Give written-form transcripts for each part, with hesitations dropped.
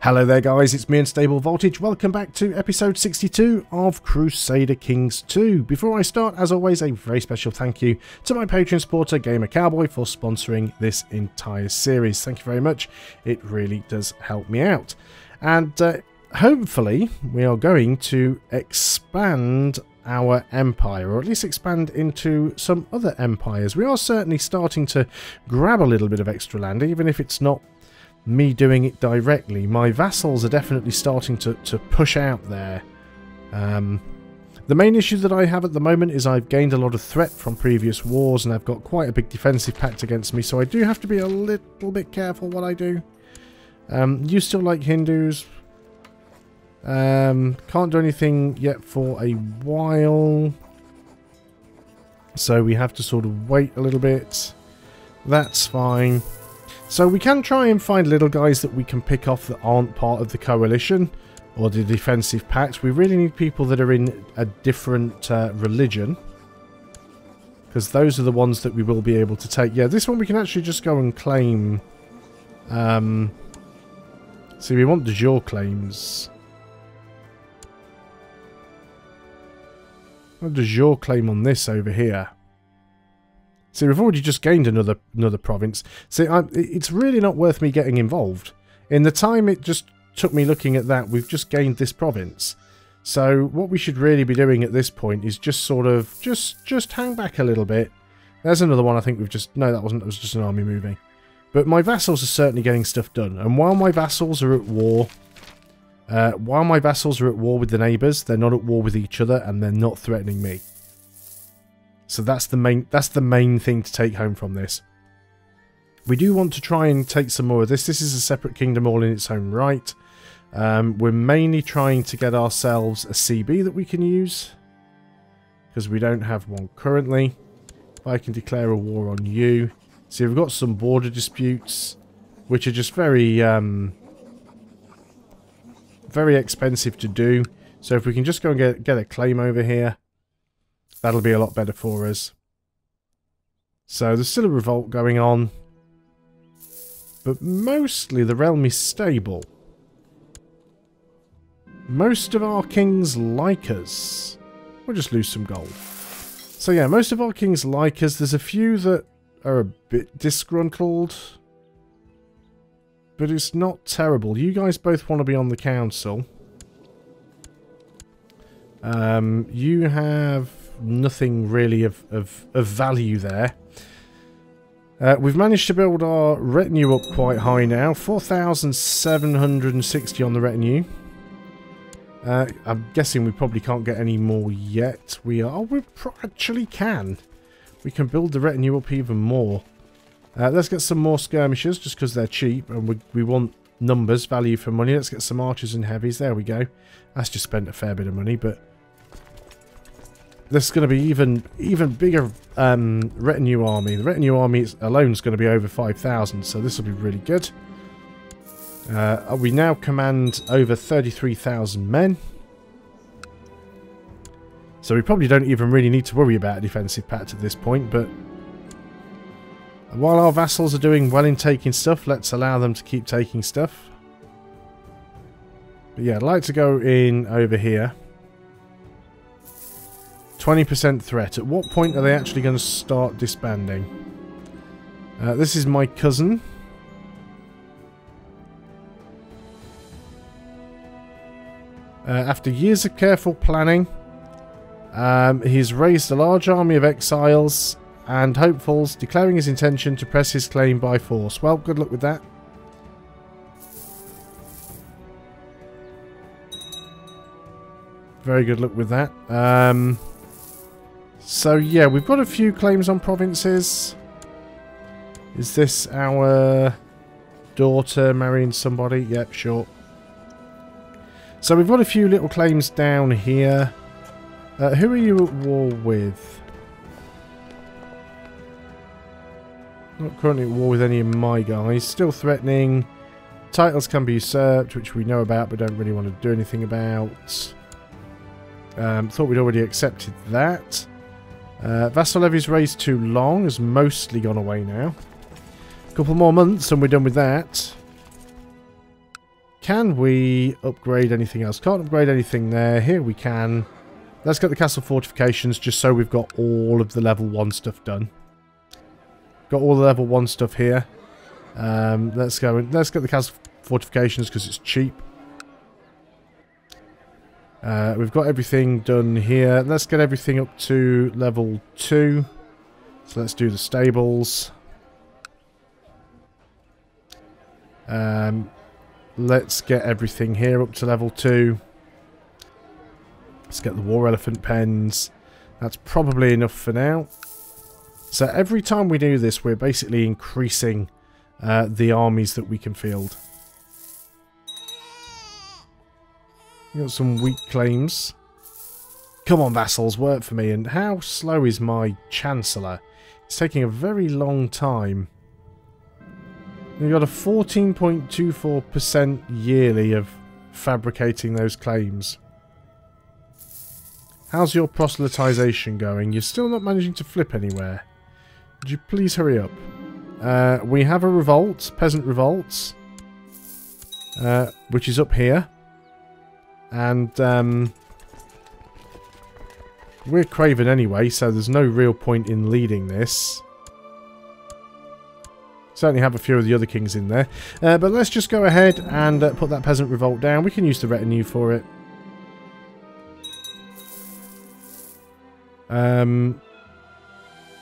Hello there guys, it's me Unstable Voltage. Welcome back to episode 62 of Crusader Kings 2. Before I start, as always, a very special thank you to my Patreon supporter Gamer Cowboy for sponsoring this entire series. Thank you very much, it really does help me out. And hopefully we are going to expand our empire, or at least expand into some other empires. We are certainly starting to grab a little bit of extra land, even if it's not me doing it directly. My vassals are definitely starting to push out there. The main issue that I have at the moment is I've gained a lot of threat from previous wars, and I've got quite a big defensive pact against me, so I do have to be a little bit careful what I do. You still like Hindus? Can't do anything yet for a while, so we have to sort of wait a little bit. That's fine. So we can try and find little guys that we can pick off that aren't part of the coalition or the defensive pact. We really need people that are in a different religion, because those are the ones that we will be able to take. Yeah, this one we can actually just go and claim. See, we want de jure claims. A de jure claim on this over here. See, we've already just gained another province. See, it's really not worth me getting involved. In the time it just took me looking at that, we've just gained this province. So what we should really be doing at this point is just sort of just hang back a little bit. There's another one I think we've just... No, that wasn't. It was just an army moving. But my vassals are certainly getting stuff done. And while my vassals are at war... while my vassals are at war with the neighbours, they're not at war with each other, and they're not threatening me. So that's the main thing to take home from this. We do want to try and take some more of this. This is a separate kingdom all in its own right. We're mainly trying to get ourselves a CB that we can use, because we don't have one currently. If I can declare a war on you. See, we've got some border disputes, which are just very expensive to do. So if we can just go and get a claim over here, that'll be a lot better for us. So there's still a revolt going on, but mostly the realm is stable. Most of our kings like us. We'll just lose some gold. So yeah, most of our kings like us. There's a few that are a bit disgruntled, but it's not terrible. You guys both want to be on the council. You have nothing really of value there. We've managed to build our retinue up quite high now. 4,760 on the retinue. I'm guessing we probably can't get any more yet. We actually can. We can build the retinue up even more. Let's get some more skirmishers, just because they're cheap and we want numbers, value for money. Let's get some archers and heavies. There we go. That's just spent a fair bit of money, but there's going to be even bigger retinue army. The retinue army alone is going to be over 5,000, so this will be really good. We now command over 33,000 men. So we probably don't even really need to worry about a defensive pact at this point, but while our vassals are doing well in taking stuff, let's allow them to keep taking stuff. But yeah, I'd like to go in over here. 20% threat. At what point are they actually going to start disbanding? This is my cousin. After years of careful planning, he's raised a large army of exiles and hopefuls, declaring his intention to press his claim by force. Well, good luck with that. Very good luck with that. So yeah, we've got a few claims on provinces. Is this our daughter marrying somebody? Yep, sure. So we've got a few little claims down here. Who are you at war with? Not currently at war with any of my guys. Still threatening. Titles can be usurped, which we know about but don't really want to do anything about. Thought we'd already accepted that. Vassal levies raised too long has mostly gone away now. A couple more months and we're done with that. can we upgrade anything else? Can't upgrade anything there. Here we can. Let's get the castle fortifications just so we've got all of the level 1 stuff done. Got all the level 1 stuff here. Let's go and let's get the castle fortifications because it's cheap. We've got everything done here. Let's get everything up to level 2. So let's do the stables. Let's get everything here up to level 2. Let's get the war elephant pens. That's probably enough for now. So every time we do this, we're basically increasing the armies that we can field. We've got some weak claims. Come on, vassals, work for me. And how slow is my Chancellor? It's taking a very long time. We've got a 14.24% yearly of fabricating those claims. How's your proselytization going? You're still not managing to flip anywhere. Would you please hurry up? We have a revolt, peasant revolts, which is up here. And we're craven anyway, so there's no real point in leading this. Certainly have a few of the other kings in there. But let's just go ahead and put that peasant revolt down. We can use the retinue for it.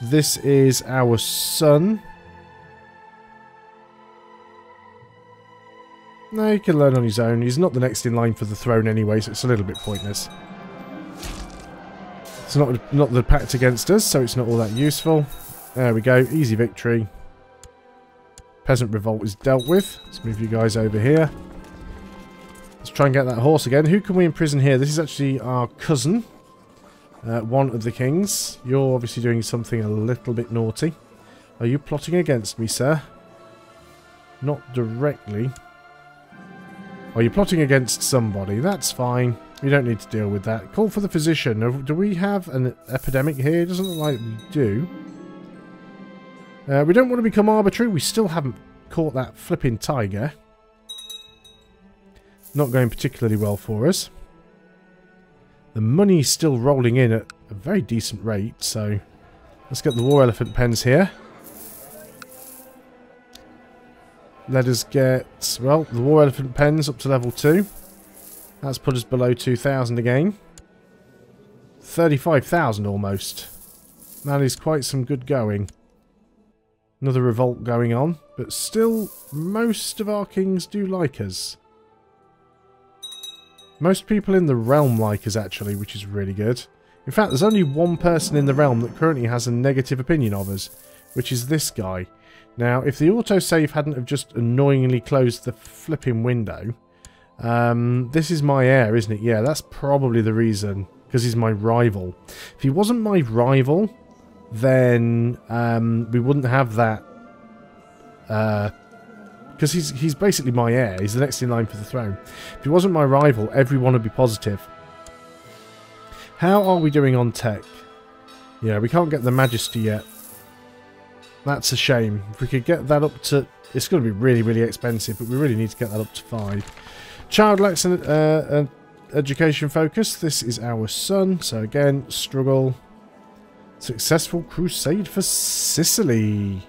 This is our son. No, he can learn on his own. He's not the next in line for the throne anyway, so it's a little bit pointless. It's not the pact against us, so it's not all that useful. There we go. Easy victory. Peasant revolt is dealt with. Let's move you guys over here. Let's try and get that horse again. Who can we imprison here? This is actually our cousin. One of the kings. You're obviously doing something a little bit naughty. Are you plotting against me, sir? Not directly. Oh, you're plotting against somebody. That's fine. We don't need to deal with that. Call for the physician. Do we have an epidemic here? It doesn't look like we do. We don't want to become arbitrary. We still haven't caught that flipping tiger. Not going particularly well for us. The money's still rolling in at a very decent rate, so let's get the war elephant pens here. Let us get, well, the war elephant pens up to level 2. That's put us below 2,000 again. 35,000 almost. That is quite some good going. Another revolt going on, but still most of our kings do like us. Most people in the realm like us actually, which is really good. In fact, there's only one person in the realm that currently has a negative opinion of us, which is this guy. Now, if the autosave hadn't have just annoyingly closed the flipping window, this is my heir, isn't it? Yeah, that's probably the reason, because he's my rival. If he wasn't my rival, then we wouldn't have that, because he's basically my heir. He's the next in line for the throne. If he wasn't my rival, everyone would be positive. How are we doing on tech? Yeah, we can't get the Majesty yet. That's a shame. If we could get that up to... It's going to be really, really expensive, but we really need to get that up to 5. Child lacks an education focus. This is our son. So again, struggle. Successful crusade for Sicily.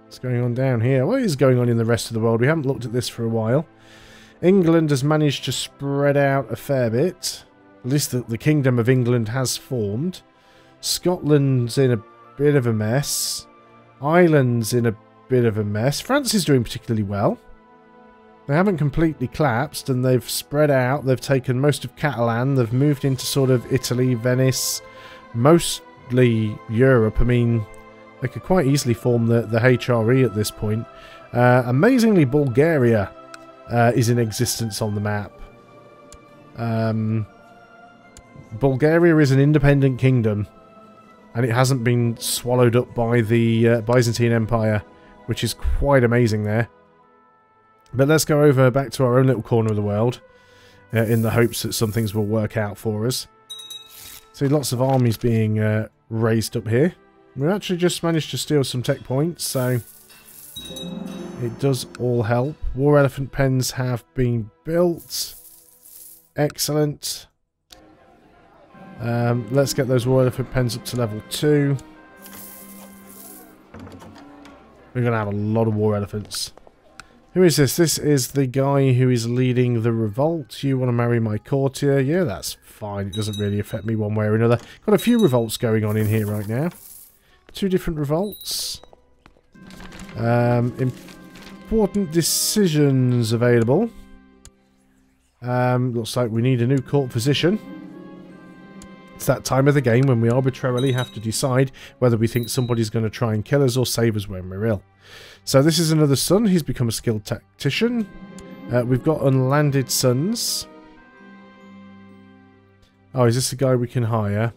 What's going on down here? What is going on in the rest of the world? We haven't looked at this for a while. England has managed to spread out a fair bit. At least the Kingdom of England has formed. Scotland's in a bit of a mess. Ireland's in a bit of a mess. France is doing particularly well. They haven't completely collapsed and they've spread out. They've taken most of Catalan. They've moved into sort of Italy, Venice, mostly Europe. I mean, they could quite easily form the HRE at this point. Amazingly, Bulgaria is in existence on the map. Bulgaria is an independent kingdom, and it hasn't been swallowed up by the Byzantine Empire, which is quite amazing there. But let's go over back to our own little corner of the world, in the hopes that some things will work out for us. See lots of armies being raised up here. We actually just managed to steal some tech points, so It does all help. War elephant pens have been built. Excellent. Let's get those war elephant pens up to level 2. We're going to have a lot of war elephants. Who is this? This is the guy who is leading the revolt. You want to marry my courtier? Yeah, that's fine. It doesn't really affect me one way or another. Got a few revolts going on in here right now. 2 different revolts. Important decisions available. Looks like we need a new court physician. It's that time of the game when we arbitrarily have to decide whether we think somebody's going to try and kill us or save us when we're ill. So this is another son. He's become a skilled tactician. We've got unlanded sons. Oh, is this a guy we can hire?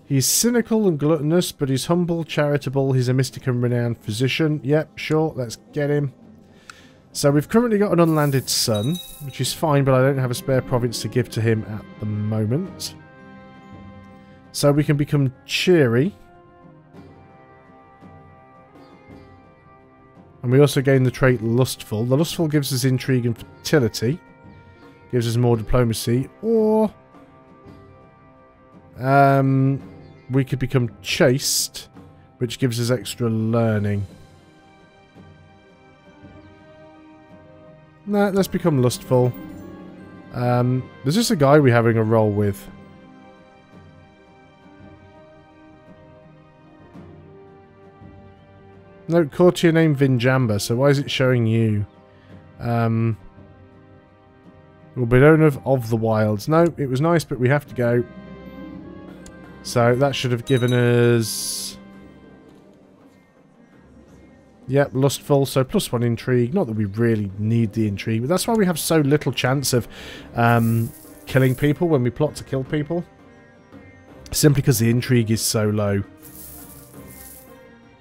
He's cynical and gluttonous, but he's humble, charitable. He's a mystic and renowned physician. Yep, sure, let's get him. So we've currently got an unlanded son, which is fine, but I don't have a spare province to give to him at the moment. So we can become cheery. And we also gain the trait lustful. The lustful gives us intrigue and fertility. Gives us more diplomacy. Or we could become chaste, which gives us extra learning. No, let's become lustful. There's just a guy we're having a roll with. No, courtier named Vinjamba, so why is it showing you? Will be known of the wilds. No, it was nice, but we have to go. So that should have given us... Yep, lustful, so +1 intrigue. Not that we really need the intrigue, but that's why we have so little chance of killing people when we plot to kill people. Simply because the intrigue is so low.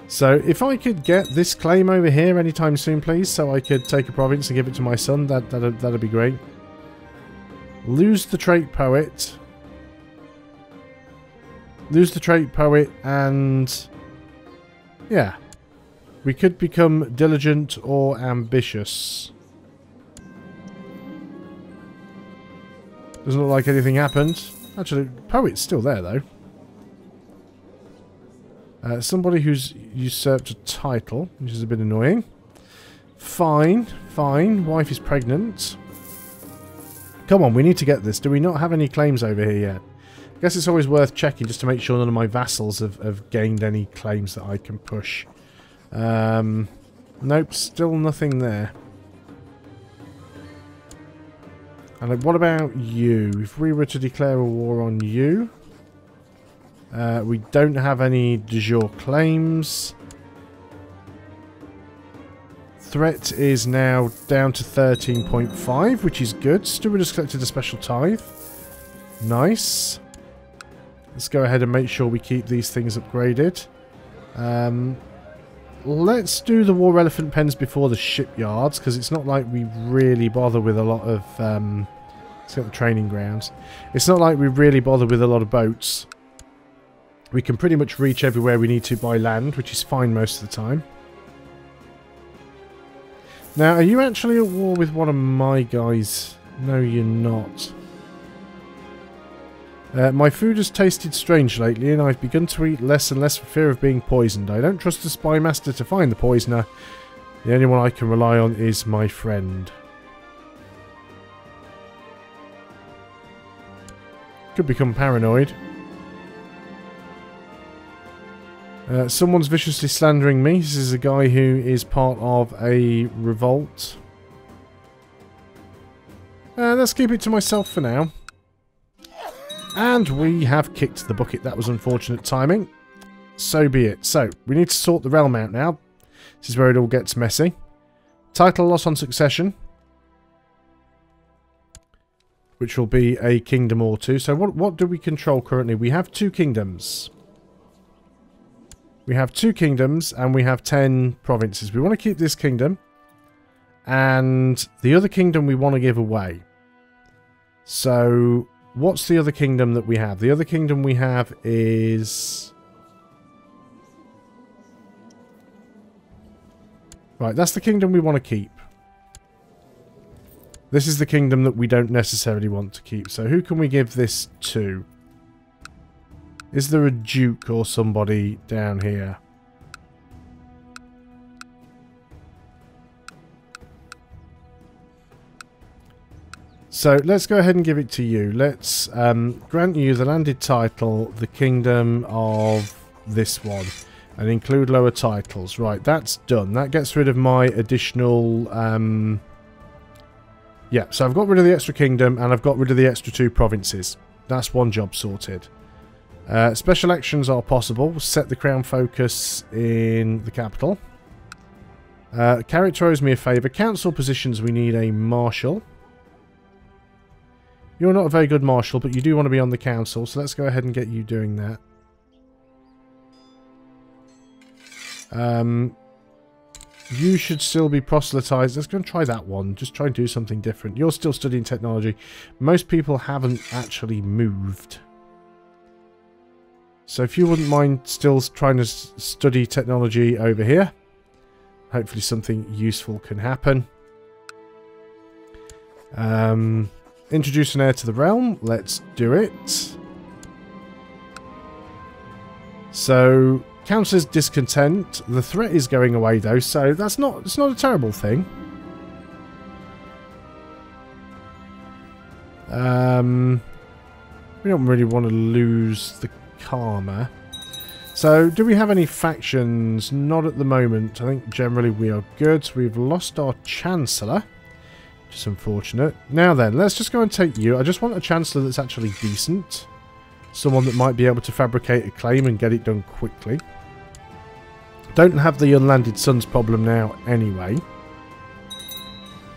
So if I could get this claim over here anytime soon, please, so I could take a province and give it to my son, that'd be great. Lose the trait poet. Lose the trait poet, and yeah, we could become diligent or ambitious. Doesn't look like anything happened. Actually, poet's still there though. Somebody who's usurped a title, which is a bit annoying. Fine, fine. Wife is pregnant. Come on, we need to get this. Do we not have any claims over here yet? I guess it's always worth checking just to make sure none of my vassals have gained any claims that I can push. Nope, still nothing there. And what about you? If we were to declare a war on you... we don't have any de jure claims. Threat is now down to 13.5, which is good. Steward has collected a special tithe. Nice. Let's go ahead and make sure we keep these things upgraded. Let's do the war elephant pens before the shipyards, because it's not like we really bother with a lot of... let's get the training grounds. It's not like we really bother with a lot of boats. We can pretty much reach everywhere we need to by land, which is fine most of the time. Now, are you actually at war with one of my guys? No, you're not. My food has tasted strange lately, and I've begun to eat less and less for fear of being poisoned. I don't trust the spy master to find the poisoner. The only one I can rely on is my friend. Could become paranoid. Someone's viciously slandering me. This is a guy who is part of a revolt. Let's keep it to myself for now. And we have kicked the bucket. That was unfortunate timing. So be it. So, we need to sort the realm out now. This is where it all gets messy. Title loss on succession. Which will be a kingdom or two. So what do we control currently? We have 2 kingdoms. We have 2 kingdoms and we have 10 provinces. We want to keep this kingdom. And the other kingdom we want to give away. So, what's the other kingdom that we have? The other kingdom we have is... Right, that's the kingdom we want to keep. This is the kingdom that we don't necessarily want to keep. So who can we give this to? Is there a duke or somebody down here? So let's go ahead and give it to you. Let's grant you the landed title, the kingdom of this one, and include lower titles. Right, that's done. That gets rid of my additional... yeah, so I've got rid of the extra kingdom and I've got rid of the extra 2 provinces. That's one job sorted. Special elections are possible. Set the crown focus in the capital. Character owes me a favour. Council positions, we need a marshal. You're not a very good marshal, but you do want to be on the council, so let's go ahead and get you doing that. You should still be proselytized. Let's go and try that one. Just try and do something different. You're still studying technology. Most people haven't actually moved. So if you wouldn't mind still trying to study technology over here, hopefully something useful can happen. Introduce an heir to the realm. Let's do it. So, councillor's discontent. The threat is going away though, so it's not a terrible thing. We don't really want to lose the karma. So, do we have any factions? Not at the moment. I think generally we are good. We've lost our Chancellor. Which is unfortunate. Now then, let's just go and take you. I just want a Chancellor that's actually decent. Someone that might be able to fabricate a claim and get it done quickly. Don't have the unlanded sons problem now anyway.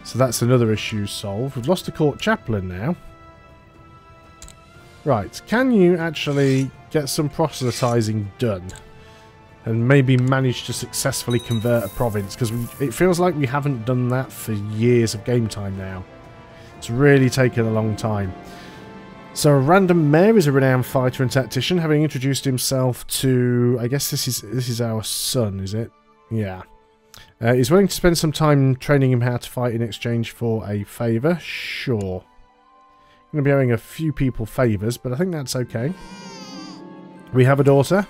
So that's another issue solved. We've lost a court chaplain now. Right, can you actually get some proselytizing done? And maybe manage to successfully convert a province? Because it feels like we haven't done that for years of game time now. It's really taken a long time. So a random mayor is a renowned fighter and tactician, having introduced himself to... I guess this is our son, is it? Yeah. He's willing to spend some time training him how to fight in exchange for a favour. Sure. I'm going to be owing a few people favours, but I think that's okay. We have a daughter.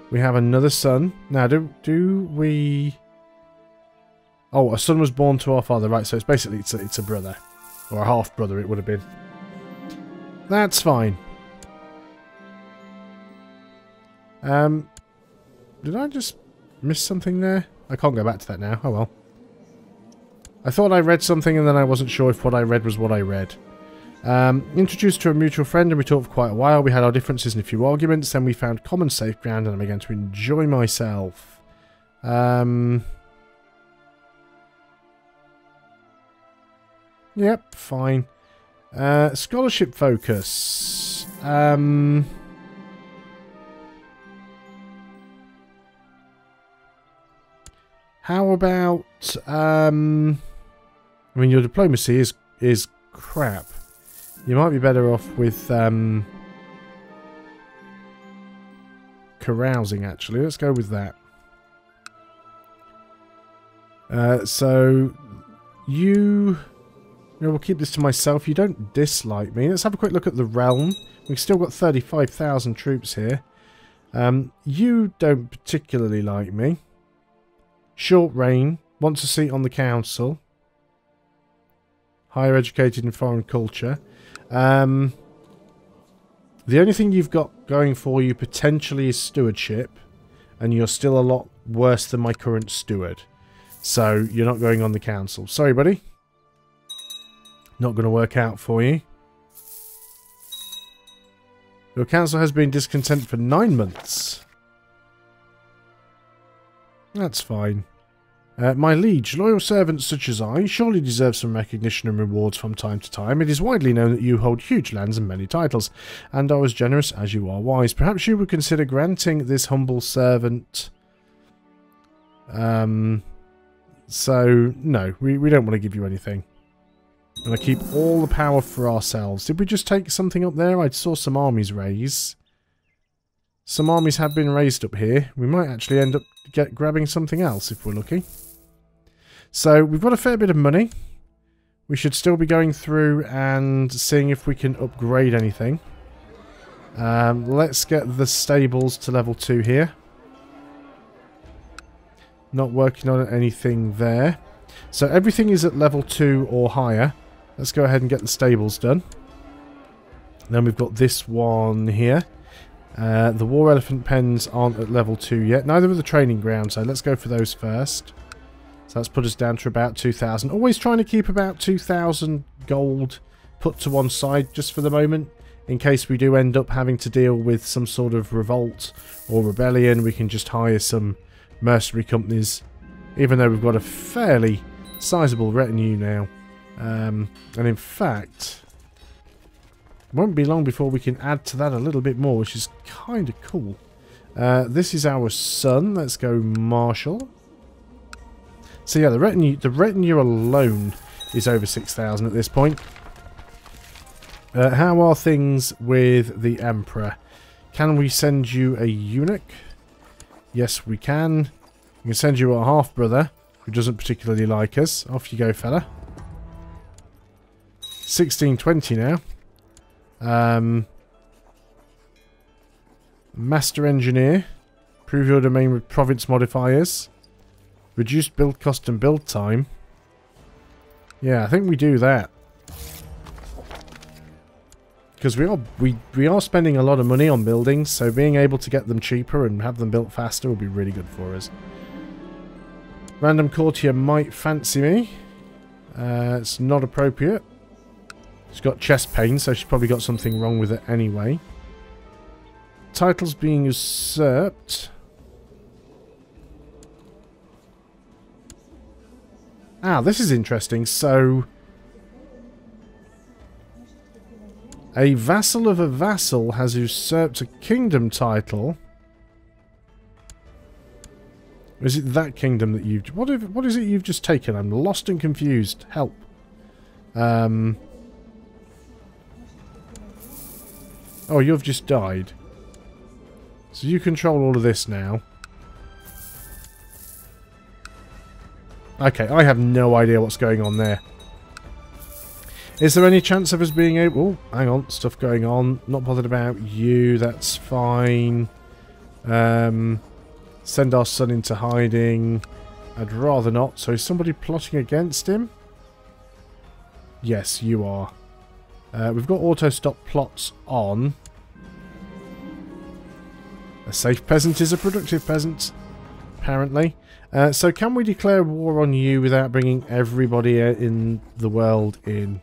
We have another son. Now, do we... Oh, a son was born to our father. Right, so it's basically it's a brother. Or a half-brother, it would have been. That's fine. Did I just miss something there? I can't go back to that now. Oh well. I thought I read something and then I wasn't sure if what I read was what I read. Introduced to a mutual friend and we talked for quite a while. We had our differences and a few arguments. Then we found common safe ground and I began to enjoy myself. Yep, fine. Scholarship focus. How about... I mean, your diplomacy is crap. You might be better off with carousing, actually. Let's go with that. So, you... We'll keep this to myself. You don't dislike me. Let's have a quick look at the realm. We've still got 35,000 troops here. You don't particularly like me. Short reign. Wants a seat on the council. Higher educated in foreign culture. The only thing you've got going for you potentially is stewardship. And you're still a lot worse than my current steward. So, you're not going on the council. Sorry, buddy. Not going to work out for you. Your council has been discontent for 9 months. That's fine. My liege, loyal servants such as I surely deserve some recognition and rewards from time to time. It is widely known that you hold huge lands and many titles, and are as generous as you are wise. Perhaps you would consider granting this humble servant... So, no, we don't want to give you anything. And I keep all the power for ourselves. Did we just take something up there? I saw some armies raise. Some armies have been raised up here. We might actually end up grabbing something else if we're lucky. So we've got a fair bit of money. We should still be going through and seeing if we can upgrade anything. Let's get the stables to level 2 here. Not working on anything there. So everything is at level 2 or higher. Let's go ahead and get the stables done. Then we've got this one here. The war elephant pens aren't at level 2 yet. Neither are the training grounds, so let's go for those first. So that's put us down to about 2,000. Always trying to keep about 2,000 gold put to one side just for the moment. In case we do end up having to deal with some sort of revolt or rebellion, we can just hire some mercenary companies. Even though we've got a fairly sizable retinue now. And in fact, it won't be long before we can add to that a little bit more, which is kind of cool. This is our son. Let's go Marshal. So yeah, the retinue alone is over 6,000 at this point. How are things with the Emperor? Can we send you a eunuch? Yes, we can. We can send you a half-brother who doesn't particularly like us. Off you go, fella. 1620 now. Master Engineer. Prove your domain with province modifiers. Reduced build cost and build time. Yeah, I think we do that. Because we are spending a lot of money on buildings, so being able to get them cheaper and have them built faster will be really good for us. Random courtier might fancy me. It's not appropriate. She's got chest pain, so she's probably got something wrong with it anyway. Titles being usurped. Ah, this is interesting. So, a vassal of a vassal has usurped a kingdom title. Is it that kingdom that you've... What is it you've just taken? I'm lost and confused. Help. Oh, you've just died. So you control all of this now. Okay, I have no idea what's going on there. Is there any chance of us being able... Oh, hang on. Stuff going on. Not bothered about you. That's fine. Send our son into hiding. I'd rather not. So is somebody plotting against him? Yes, you are. We've got auto-stop plots on. A safe peasant is a productive peasant, apparently. So can we declare war on you without bringing everybody in the world in?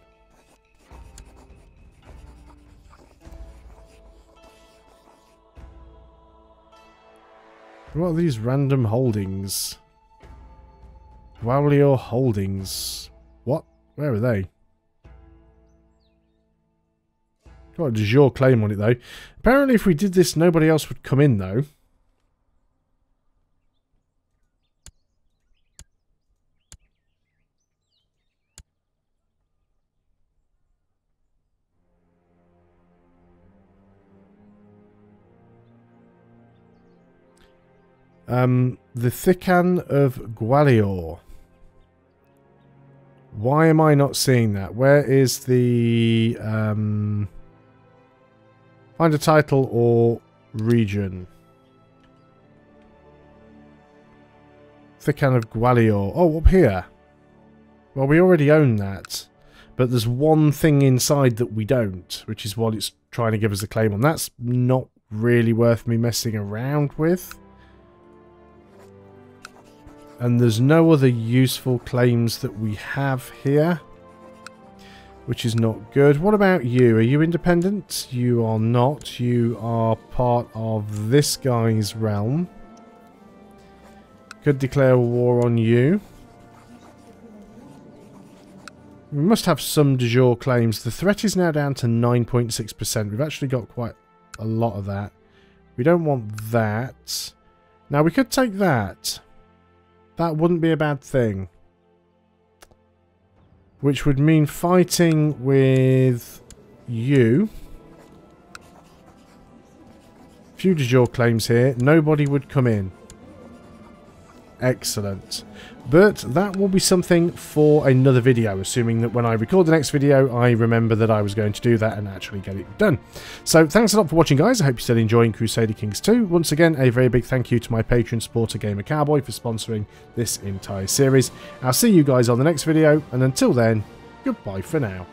What are these random holdings? Gwalior holdings. What? Where are they? Got a de jure claim on it though. Apparently if we did this nobody else would come in though. The Thikan of Gwalior. Why am I not seeing that? Where is the... Find a title or region. Thikan of Gwalior. Oh, up here. Well, we already own that. But there's one thing inside that we don't, which is what it's trying to give us a claim on. That's not really worth me messing around with. And there's no other useful claims that we have here, which is not good. What about you? Are you independent? You are not. You are part of this guy's realm. Could declare war on you. We must have some de jure claims. The threat is now down to 9.6%. We've actually got quite a lot of that. We don't want that. Now we could take that. That wouldn't be a bad thing. Which would mean fighting with you. Few de jure claims here. Nobody would come in. Excellent. But that will be something for another video, assuming that when I record the next video, I remember that I was going to do that and actually get it done. So thanks a lot for watching, guys. I hope you're still enjoying Crusader Kings 2. Once again, a very big thank you to my Patreon supporter, Gamer Cowboy, for sponsoring this entire series. I'll see you guys on the next video, and until then, goodbye for now.